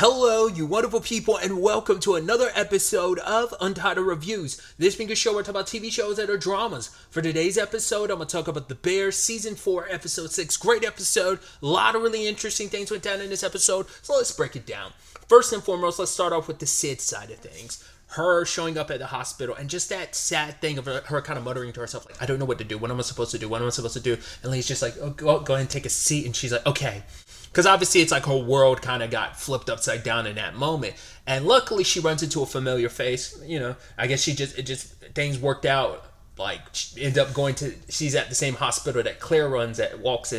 Hello, you wonderful people, and welcome to another episode of Untitled Reviews. This being a show where I talk about TV shows that are dramas. For today's episode, I'm going to talk about The Bear, Season 4, Episode 6. Great episode. A lot of really interesting things went down in this episode, so let's break it down. First and foremost, let's start off with the Sid side of things. Her showing up at the hospital and just that sad thing of her kind of muttering to herself, like, I don't know what to do. What am I supposed to do? What am I supposed to do? And Lee's just like, oh, go ahead and take a seat. And she's like, okay. Because obviously it's like her world kind of got flipped upside down in that moment. And luckily she runs into a familiar face. You know, I guess things worked out. Like, she ends up she's at the same hospital that Claire works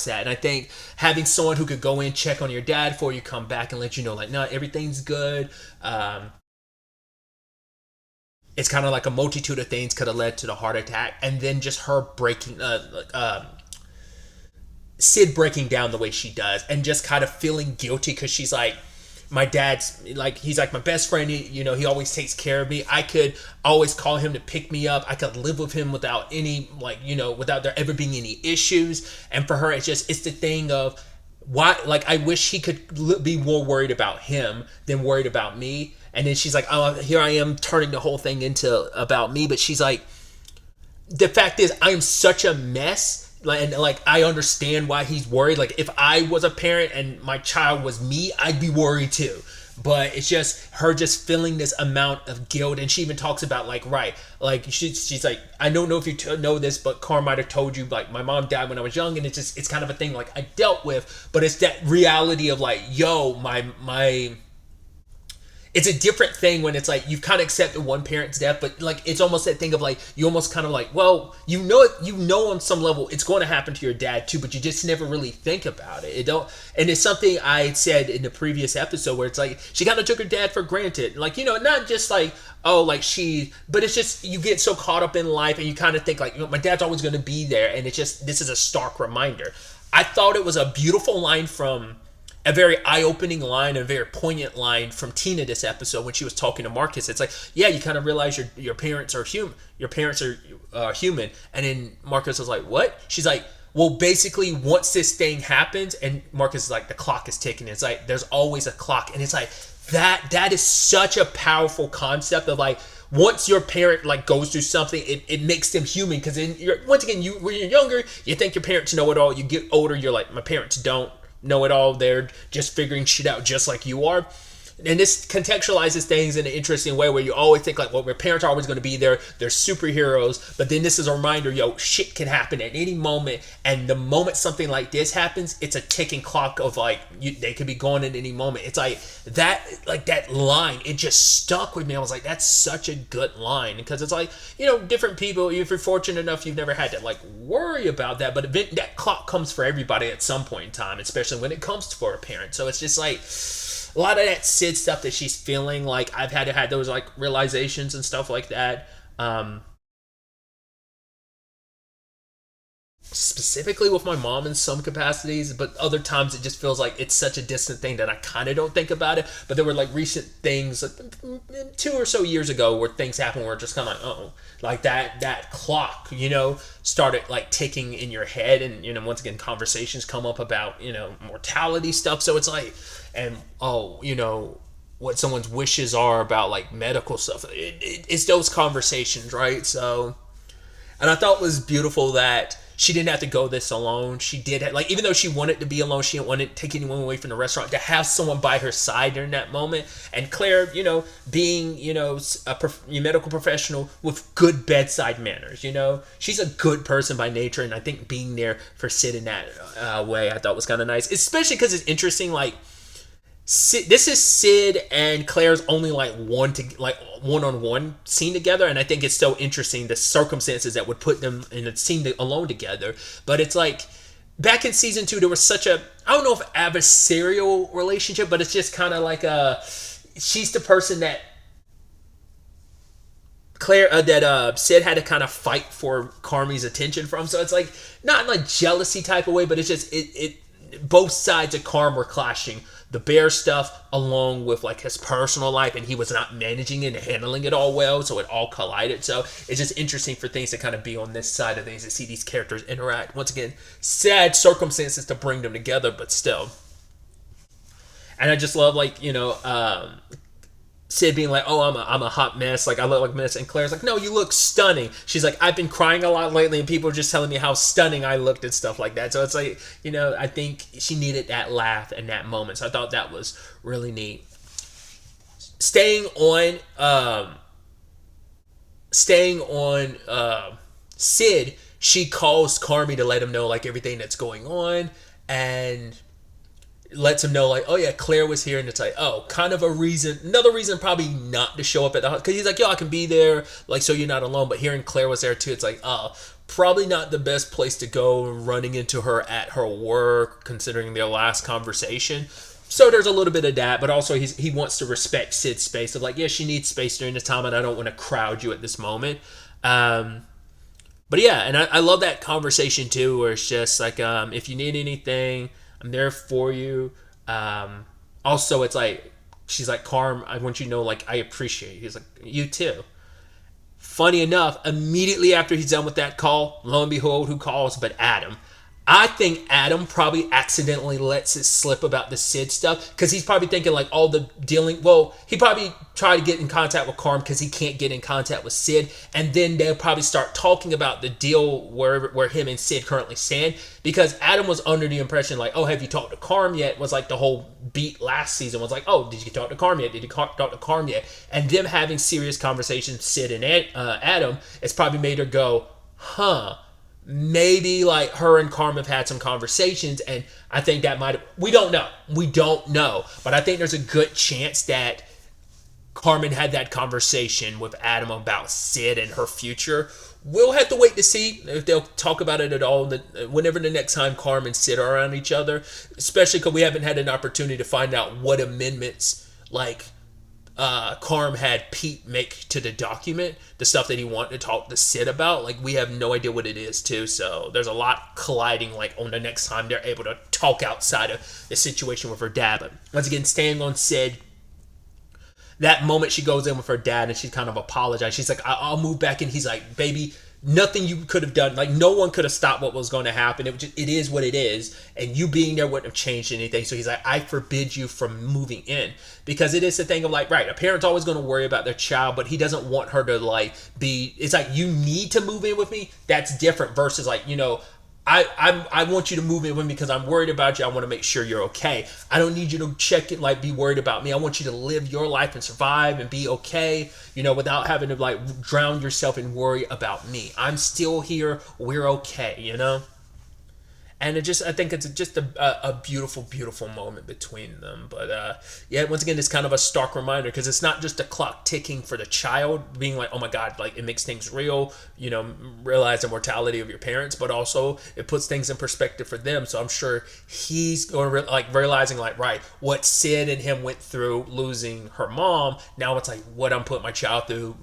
at. And I think having someone who could go in, check on your dad before you come back and let you know, like, no, everything's good. It's kind of like a multitude of things could have led to the heart attack. And then just her Sid breaking down the way she does and just kind of feeling guilty because she's like, my dad's like, he's like my best friend. He always takes care of me. I could always call him to pick me up. I could live with him without any, without there ever being any issues. And for her, it's the thing of why, like, I wish he could be more worried about him than worried about me. And then she's like, oh, here I am turning the whole thing into about me. But she's like, the fact is, I am such a mess. And like, I understand why he's worried. Like, if I was a parent and my child was me, I'd be worried too. But it's just her just feeling this amount of guilt. And she even talks about, like, right, like, she's like, I don't know if you know this, but Carl might have told you, like, my mom died when I was young. And it's kind of a thing, like, I dealt with. But it's that reality of, like, yo, my it's a different thing when it's like you've kind of accepted one parent's death, but like it's almost that thing of like you almost kind of like, well, you know on some level it's going to happen to your dad too, but you just never really think about it. And it's something I said in the previous episode where it's like she kind of took her dad for granted, like, not just like, oh, like but it's just you get so caught up in life and you kind of think like, my dad's always going to be there, and it's just this is a stark reminder. I thought it was a beautiful line from. A very eye-opening line, a very poignant line from Tina this episode when she was talking to Marcus. It's like, yeah, you kind of realize your parents are human. Your parents are human. And then Marcus was like, what? She's like, well, basically, once this thing happens, and Marcus is like, the clock is ticking. It's like, there's always a clock. And it's like, that is such a powerful concept of like, once your parent like goes through something, it makes them human. Because once again, when you're younger, you think your parents know it all. You get older, you're like, my parents don't know it all. They're just figuring shit out just like you are. And this contextualizes things in an interesting way where you always think like, well, your parents are always going to be there. They're superheroes. But then this is a reminder, yo, shit can happen at any moment. And the moment something like this happens, it's a ticking clock of like, they could be gone at any moment. It's like that line, it just stuck with me. I was like, that's such a good line. Because it's like, different people, if you're fortunate enough, you've never had to like worry about that. But that clock comes for everybody at some point in time, especially when it comes for a parent. So it's just like, a lot of that Sid stuff that she's feeling, like I've had to have those like realizations and stuff like that. Specifically with my mom in some capacities, but other times it just feels like it's such a distant thing that I kind of don't think about it. But there were like recent things, like 2 or so years ago, where things happened where it's just kind of like, oh, like that clock, started like ticking in your head, and once again conversations come up about mortality stuff. So it's like, and what someone's wishes are about like medical stuff. It's those conversations, right? So, and I thought it was beautiful that she didn't have to go this alone. She did have, like, even though she wanted to be alone, she didn't want to take anyone away from the restaurant, to have someone by her side during that moment. And Claire, being, a medical professional with good bedside manners, she's a good person by nature. And I think being there for Sid in that way, I thought was kind of nice, especially because it's interesting, like, this is Sid and Claire's only like one-on-one scene together, and I think it's so interesting the circumstances that would put them in a scene alone together. But it's like back in season 2, there was such a, I don't know if adversarial relationship, but it's just kind of like she's the person that Sid had to kind of fight for Carmi's attention from. So it's like not in like jealousy type of way, but it's just it both sides of Carm were clashing. The Bear stuff along with like his personal life, and he was not managing it and handling it all well, so it all collided. So it's just interesting for things to kind of be on this side of things, to see these characters interact. Once again, sad circumstances to bring them together, but still. And I just love, like, Sid being like, "Oh, I'm a hot mess. Like, I look like a mess." And Claire's like, "No, you look stunning." She's like, "I've been crying a lot lately, and people are just telling me how stunning I looked and stuff like that." So it's like, I think she needed that laugh and that moment. So I thought that was really neat. Staying on, Sid, she calls Carmi to let him know, like, everything that's going on, and lets him know, like, oh yeah, Claire was here, and it's like, oh, kind of another reason probably not to show up at the house, because he's like, yo, I can be there, like, so you're not alone. But hearing Claire was there too, it's like, oh, probably not the best place to go, running into her at her work, considering their last conversation. So there's a little bit of that, but also he wants to respect Sid's space of, like, yeah, she needs space during this time, and I don't want to crowd you at this moment. But yeah, and I love that conversation too, where it's just like, if you need anything, I'm there for you. Also, it's like, she's like, Carm, I want you to know, like, I appreciate you. He's like, you too. Funny enough, immediately after he's done with that call, lo and behold, who calls but Adam? I think Adam probably accidentally lets it slip about the Sid stuff, because he's probably thinking, like, all the dealing. Well, he probably tried to get in contact with Carm because he can't get in contact with Sid, and then they'll probably start talking about the deal where him and Sid currently stand, because Adam was under the impression, like, oh, have you talked to Carm yet? Was like the whole beat last season was like, oh, did you talk to Carm yet? Did you talk to Carm yet? And them having serious conversations, Sid and Adam, it's probably made her go, huh. Maybe, like, her and Carm have had some conversations, and I think that we don't know, but I think there's a good chance that Carmen had that conversation with Adam about Sid and her future. We'll have to wait to see if they'll talk about it at all whenever the next time Carmen and Sid are around each other, especially because we haven't had an opportunity to find out what amendments, like, Carm had Pete make to the document, the stuff that he wanted to talk to Sid about. Like, we have no idea what it is too, so there's a lot colliding, like, on the next time they're able to talk outside of the situation with her dad. But once again, staying on Sid, that moment she goes in with her dad and she kind of apologized. She's like, I'll move back in. He's like, baby, nothing you could have done, like, no one could have stopped what was going to happen. It is what it is, and you being there wouldn't have changed anything. So he's like, I forbid you from moving in, because it is the thing of, like, right, a parent's always going to worry about their child, but he doesn't want her to, like, it's like, you need to move in with me. That's different versus, like, I want you to move in with me because I'm worried about you. I want to make sure you're okay. I don't need you to check it, like, be worried about me. I want you to live your life and survive and be okay, without having to, like, drown yourself in worry about me. I'm still here. We're okay, And I think it's just a beautiful, beautiful moment between them. But yeah, once again, it's kind of a stark reminder, because it's not just a clock ticking for the child being like, oh my God, like, it makes things real, realize the mortality of your parents, but also it puts things in perspective for them. So I'm sure he's going to realizing, like, right, what Sid and him went through losing her mom. Now it's like what I'm putting my child through,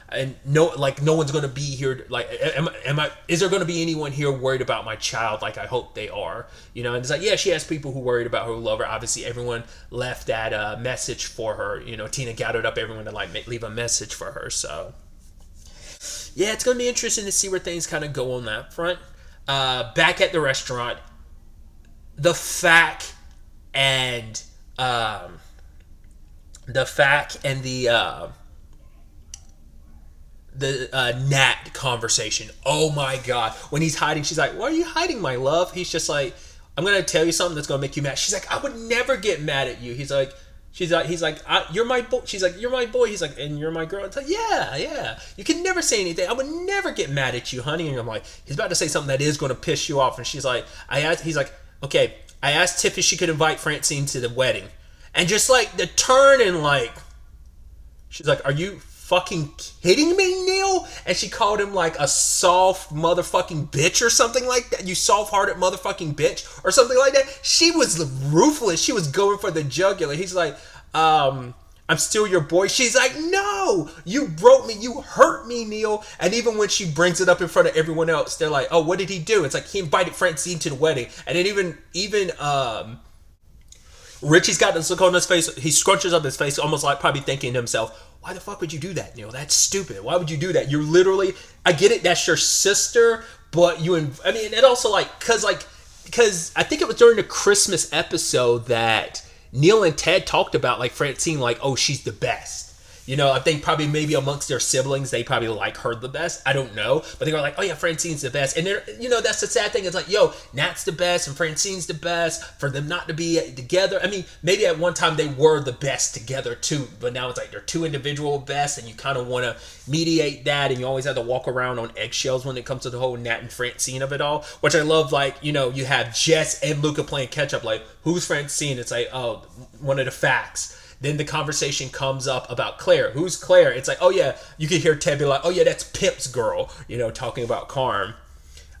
and no one's going to be here. Like, is there going to be anyone here worried about my child? Like, I hope they are, and it's like, yeah, she has people who worried about her, who love her. Obviously, everyone left that message for her. Tina gathered up everyone to, like, leave a message for her. So yeah, it's gonna be interesting to see where things kind of go on that front. Back at the restaurant, the fact and the Nat conversation. Oh my God. When he's hiding, she's like, why are you hiding, my love? He's just like, I'm going to tell you something that's going to make you mad. She's like, I would never get mad at you. He's like, you're my boy. She's like, you're my boy. He's like, and you're my girl. It's like, yeah. You can never say anything. I would never get mad at you, honey. And I'm like, he's about to say something that is going to piss you off. And she's like, he's like, okay, I asked Tiff if she could invite Francine to the wedding. And just, like, the turn and, like, she's like, are you fucking kidding me, Neil? And she called him, like, a soft motherfucking bitch or something like that. You soft-hearted motherfucking bitch or something like that. She was ruthless. She was going for the jugular. He's like, I'm still your boy. She's like, no, you broke me. You hurt me, Neil. And even when she brings it up in front of everyone else, they're like, oh, what did he do? It's like, he invited Francine to the wedding. And then even Richie's got this look on his face. He scrunches up his face, almost like probably thinking to himself, why the fuck would you do that, Neil? That's stupid. Why would you do that? You're literally, I get it, that's your sister, but it also, like, because I think it was during the Christmas episode that Neil and Ted talked about like Francine, like, oh, she's the best. I think probably maybe amongst their siblings, they probably like her the best. I don't know. But they were like, oh yeah, Francine's the best. And they're, that's the sad thing. It's like, yo, Nat's the best and Francine's the best. For them not to be together. I mean, maybe at one time they were the best together too. But now it's like they're two individual best. And you kind of want to mediate that. And you always have to walk around on eggshells when it comes to the whole Nat and Francine of it all. Which I love, like, you have Jess and Luca playing catch up. Like, who's Francine? It's like, oh, one of the facts. Then the conversation comes up about Claire. Who's Claire? It's like, oh yeah, you can hear Ted be like, oh yeah, that's Pip's girl, talking about Carm.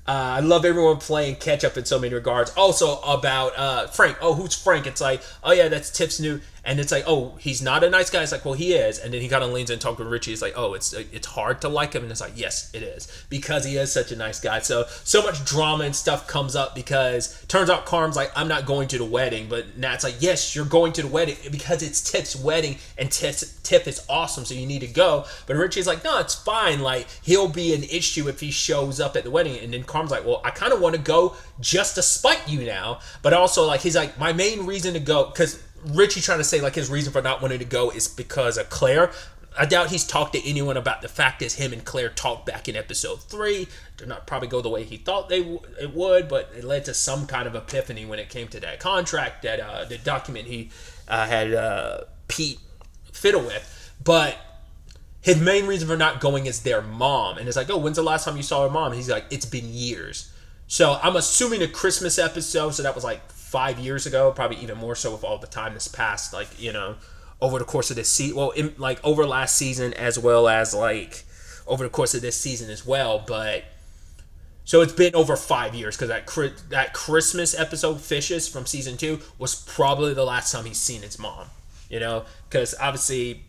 I love everyone playing catch up in so many regards. Also about Frank. Oh, who's Frank? It's like, oh yeah, that's Tip's new. And it's like, oh, he's not a nice guy. It's like, well, he is. And then he kind of leans in and talks with Richie. It's like, oh, it's hard to like him. And it's like, yes, it is. Because he is such a nice guy. So much drama and stuff comes up because turns out Carm's like, I'm not going to the wedding. But Nat's like, yes, you're going to the wedding because it's Tip's wedding and Tip is awesome. So you need to go. But Richie's like, no, it's fine. Like, he'll be an issue if he shows up at the wedding. And then Carm's like, well, I kind of want to go just to spite you now. But also, like, he's like, my main reason to go, because Richie trying to say like his reason for not wanting to go is because of Claire. I doubt he's talked to anyone about the fact that him and Claire talked back in episode 3. Did not probably go the way he thought it would, but it led to some kind of epiphany when it came to that contract, that the document he had Pete fiddle with. But his main reason for not going is their mom. And it's like, oh, when's the last time you saw her mom? And he's like, it's been years. So I'm assuming a Christmas episode, so that was like 5 years ago, probably even more so with all the time that's passed, like, over the course of this season, well, over last season as well as like over the course of this season as well. But so it's been over 5 years because that Christmas episode, Fishes from season 2, was probably the last time he's seen his mom, because obviously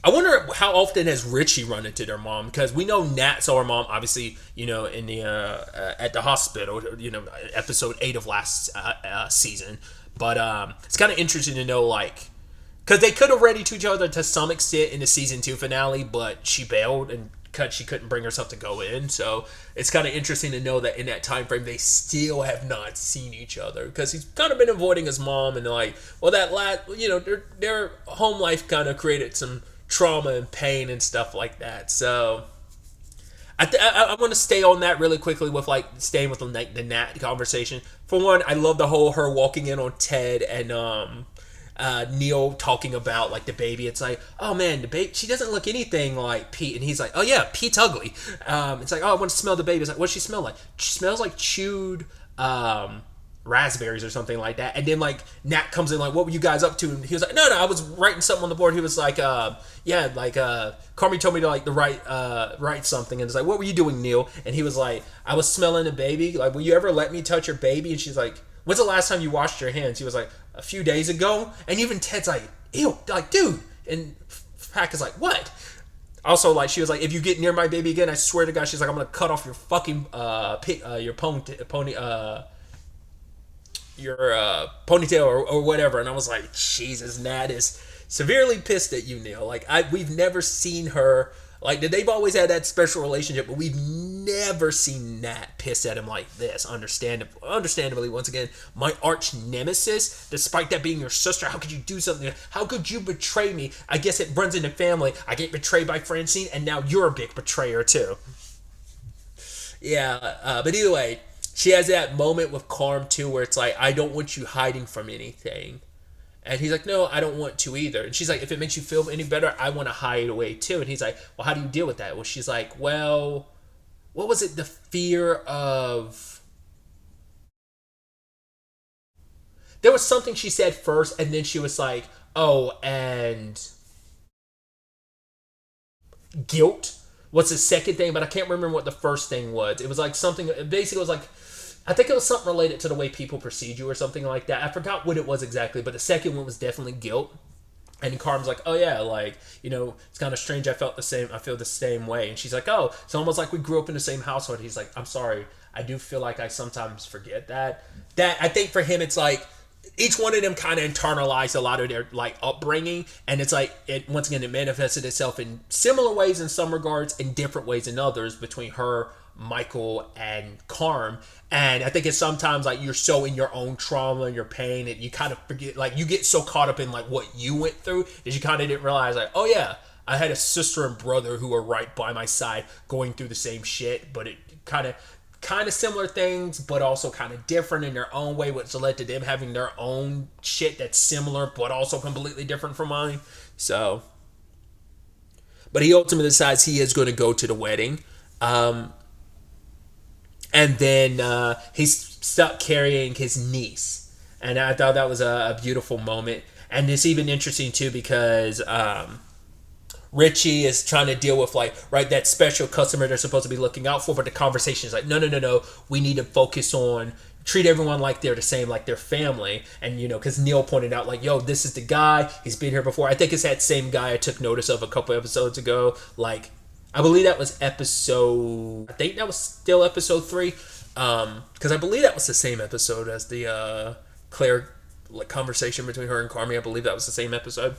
I wonder how often has Richie run into their mom, because we know Nat saw her mom, obviously, in the at the hospital, episode 8 of last season. But it's kind of interesting to know, like, because they could have read to each other to some extent in the season 2 finale, but she bailed and she couldn't bring herself to go in. So it's kind of interesting to know that in that time frame they still have not seen each other, because he's kind of been avoiding his mom, and like, well, their home life kind of created some trauma and pain and stuff like that. So I want to stay on that really quickly with like staying with the Nat conversation. For one, I love the whole her walking in on Ted and Neil talking about like the baby. It's like, oh man, the baby, she doesn't look anything like Pete. And he's like, oh yeah, Pete's ugly. It's like, oh, I want to smell the baby. It's like, what's she smell like? She smells like chewed raspberries or something like that. And then like Nat comes in like, what were you guys up to? And he was like, no, I was writing something on the board. He was like, Carmi told me to like write something. And it's like, what were you doing, Neil? And he was like, I was smelling a baby. Like, will you ever let me touch your baby? And she's like, when's the last time you washed your hands? He was like, a few days ago. And even Ted's like, ew, like, dude. And Pack is like, what? Also, like, she was like, if you get near my baby again, I swear to God, she's like, I'm gonna cut off your fucking ponytail or whatever. And I was like, Jesus, Nat is severely pissed at you, Neil. Like, we've never seen her, like, they've always had that special relationship, but we've never seen Nat pissed at him like this. Understandably, once again, my arch nemesis, despite that being your sister, how could you do something? How could you betray me? I guess it runs in the family. I get betrayed by Francine, and now you're a big betrayer too. Yeah, but either way, she has that moment with Carm too, where it's like, I don't want you hiding from anything. And he's like, no, I don't want to either. And she's like, if it makes you feel any better, I want to hide away too. And he's like, well, how do you deal with that? Well, she's like, well, what was it? The fear of... There was something she said first, and then she was like, oh, and guilt was the second thing, but I can't remember what the first thing was. It was like something, basically it was like, I think it was something related to the way people perceive you or something like that. I forgot what it was exactly, but the second one was definitely guilt. And Carm's like, oh yeah, like, it's kind of strange. I feel the same way. And she's like, oh, it's almost like we grew up in the same household. He's like, I'm sorry. I do feel like I sometimes forget that. I think for him, it's like, each one of them kind of internalized a lot of their like upbringing, and it's like once again it manifested itself in similar ways in some regards, in different ways in others, between her, Michael and Carm. And I think it's sometimes like you're so in your own trauma and your pain that you kind of forget, like you get so caught up in like what you went through that you kind of didn't realize like, oh yeah, I had a sister and brother who were right by my side going through the same shit, but it kind of similar things, but also kind of different in their own way, which led to them having their own shit that's similar, but also completely different from mine. So, but he ultimately decides he is going to go to the wedding. And then he's stuck carrying his niece. And I thought that was a beautiful moment. And it's even interesting, too, because Richie is trying to deal with, like, right, that special customer they're supposed to be looking out for. But the conversation is like, no. We need to focus on treat everyone like they're the same, like their family. And, you know, because Neil pointed out, like, yo, this is the guy. He's been here before. I think it's that same guy I took notice of a couple episodes ago. Like, I believe that was episode... I think that was still episode 3. Because I believe that was the same episode as the Claire conversation between her and Carmi. I believe that was the same episode.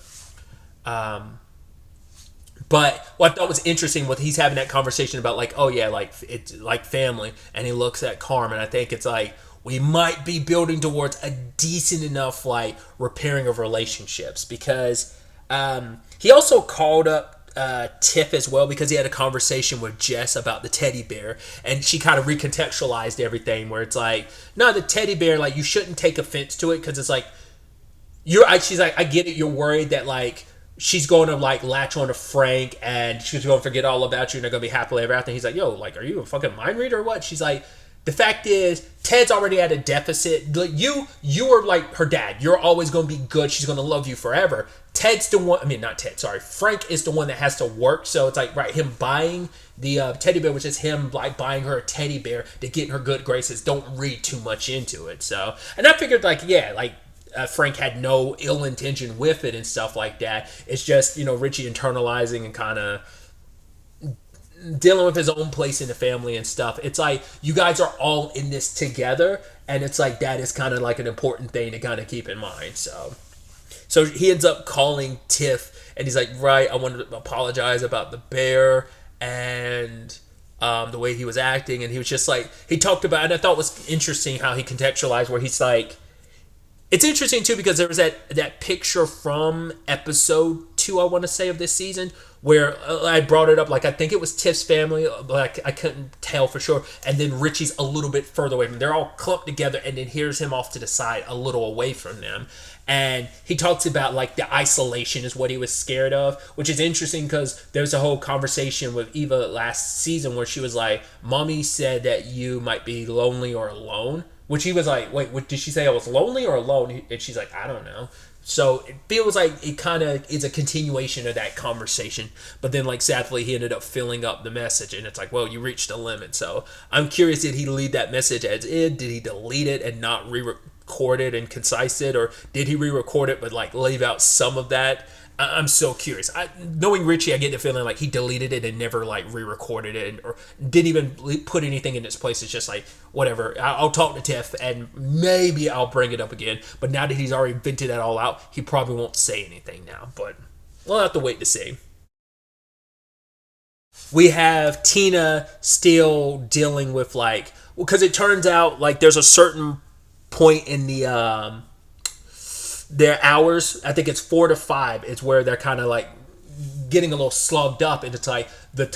But what I thought was interesting was he's having that conversation about like, oh yeah, like it's like family. And he looks at Carm, and I think it's like, we might be building towards a decent enough like repairing of relationships. Because he also called up Tiff as well, because he had a conversation with Jess about the teddy bear, and she kind of recontextualized everything where it's like, no, the teddy bear, like you shouldn't take offense to it, because it's like she's like, I get it, you're worried that like she's going to like latch on to Frank and she's going to forget all about you and they're going to be happily ever after. He's like, yo, like, are you a fucking mind reader or what? She's like, the fact is, Ted's already at a deficit. Like, you are like her dad. You're always going to be good. She's going to love you forever. Ted's the one, I mean, not Ted, sorry. Frank is the one that has to work. So it's like, right, him buying the teddy bear, which is him like buying her a teddy bear to get in her good graces. Don't read too much into it. So, and I figured like, yeah, like, Frank had no ill intention with it and stuff like that. It's just, you know, Richie internalizing and kind of dealing with his own place in the family and stuff. It's like, you guys are all in this together, and it's like that is kind of like an important thing to kind of keep in mind. So he ends up calling Tiff, and he's like, right, I wanted to apologize about the bear and the way he was acting. And he was just like, he talked about, and I thought it was interesting how he contextualized where he's like, it's interesting too, because there was that picture from episode 2, I want to say, of this season, where I brought it up, like I think it was Tiff's family, but I couldn't tell for sure, and then Richie's a little bit further away from them. They're all clumped together, and then here's him off to the side a little away from them. And he talks about like the isolation is what he was scared of, which is interesting because there was a whole conversation with Eva last season where she was like, Mommy said that you might be lonely or alone. Which he was like, wait, what did she say? I was lonely or alone? And she's like, I don't know. So it feels like it kind of is a continuation of that conversation. But then, like, sadly, he ended up filling up the message. And it's like, well, you reached a limit. So I'm curious, did he leave that message as is? Did he delete it and not re-record it and concise it? Or did he re-record it but, like, leave out some of that? I'm so curious. Knowing Richie, I get the feeling like he deleted it and never like re-recorded it or didn't even put anything in its place. It's just like, whatever. I'll talk to Tiff and maybe I'll bring it up again. But now that he's already vented that all out, he probably won't say anything now. But we'll have to wait to see. We have Tina still dealing with like, because it turns out like there's a certain point in their hours, I think it's 4 to 5, is where they're kind of like getting a little slugged up, and it's like that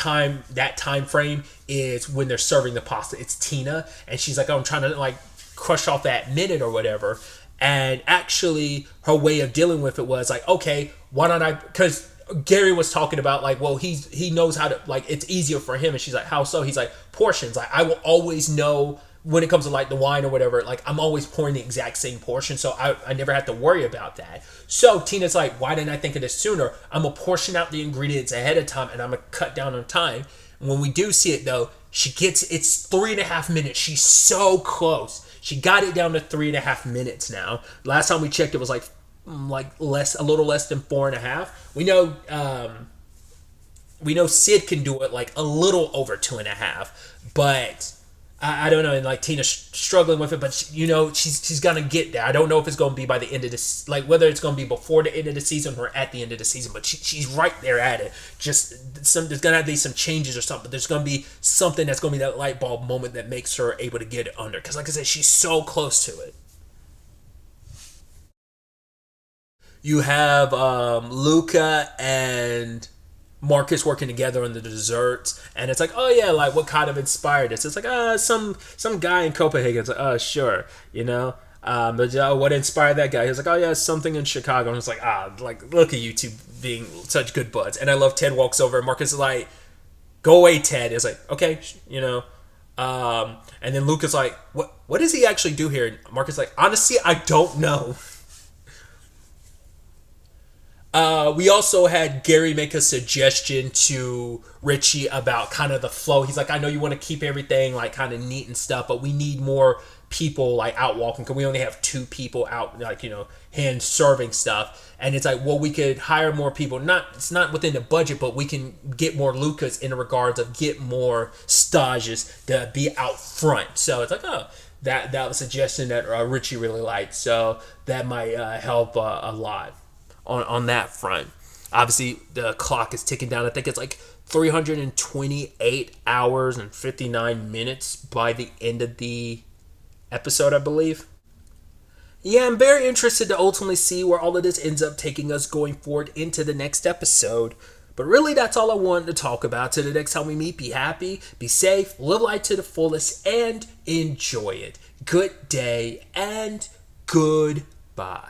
time frame is when they're serving the pasta. It's Tina, and she's like, oh, I'm trying to like crush off that minute or whatever. And actually her way of dealing with it was like, okay, why don't I, because Gary was talking about like, well, he knows how to, like, it's easier for him. And she's like, how so? He's like, portions. Like, I will always know when it comes to like the wine or whatever, like I'm always pouring the exact same portion, so I never have to worry about that. So Tina's like, why didn't I think of this sooner? I'm gonna portion out the ingredients ahead of time, and I'm gonna cut down on time. When we do see it though, it's 3.5 minutes. She's so close. She got it down to 3.5 minutes now. Last time we checked, it was like a little less than 4.5. We know Sid can do it like a little over 2.5, but I don't know, and like Tina's struggling with it, but she's gonna get there. I don't know if it's gonna be by the end of this, like whether it's gonna be before the end of the season or at the end of the season. But she's right there at it. Just there's gonna be some changes or something. There's gonna be something that's gonna be that light bulb moment that makes her able to get it under. Because like I said, she's so close to it. You have Luca and Marcus working together on the desserts, and it's like, oh yeah, like what kind of inspired this? It's like, some guy in Copenhagen. It's like, sure, you know. But what inspired that guy? He's like, oh yeah, something in Chicago. And it's like, like look at you two being such good buds. And I love Ted walks over, and Marcus is like, go away, Ted. It's like, okay, you know. And then Luca's like, what does he actually do here? And Marcus is like, honestly, I don't know. We also had Gary make a suggestion to Richie about kind of the flow. He's like, I know you want to keep everything like kind of neat and stuff, but we need more people like out walking because we only have two people out, like, hand serving stuff. And it's like, well, we could hire more people. It's not within the budget, but we can get more Lucas in regards of get more stages to be out front. So it's like, that was a suggestion that Richie really liked. So that might help a lot on that front. Obviously, the clock is ticking down. I think it's like 328 hours and 59 minutes by the end of the episode, I believe. Yeah, I'm very interested to ultimately see where all of this ends up taking us going forward into the next episode. But really, that's all I wanted to talk about. Till the next time we meet, be happy, be safe, live life to the fullest, and enjoy it. Good day and goodbye.